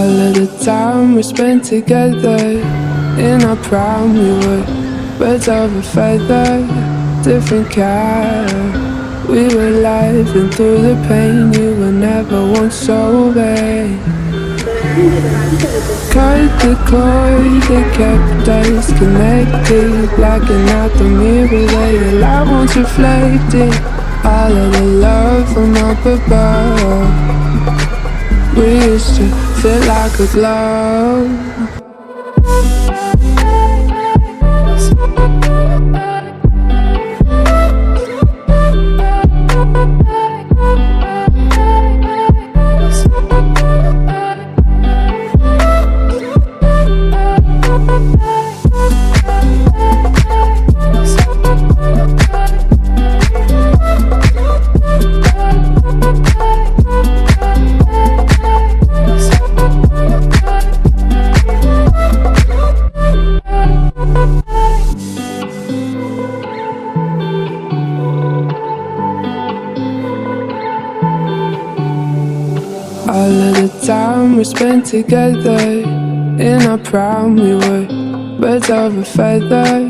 All of the time we spent together in our prime, we were birds of a feather, different kind. We were laughing through the pain, you were never once so bad. Cut the cord that kept us connected, blacking out the mirror where your light once reflected. All of the love from up above, we used to feel like a glove. All of the time we spent together in our prime, we were birds of a feather,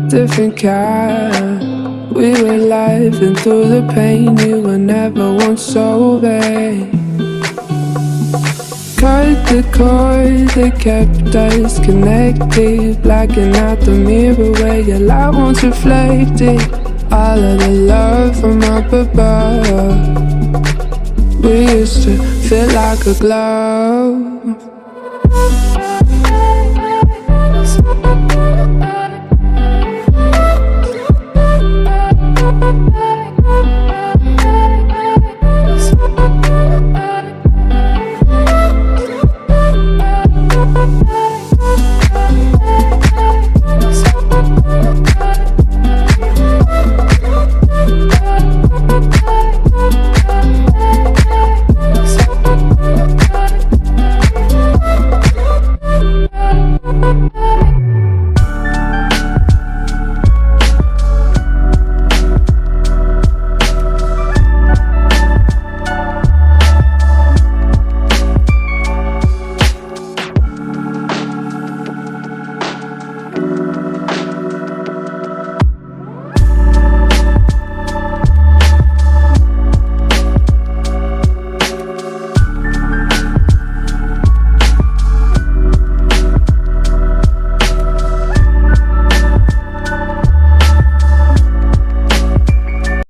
different kind. We were laughing through the pain, you were never once so bad. Cut the cord that kept us connected, blacking out the mirror where your light once reflected. All of the love from up above, we used to feel like a glove.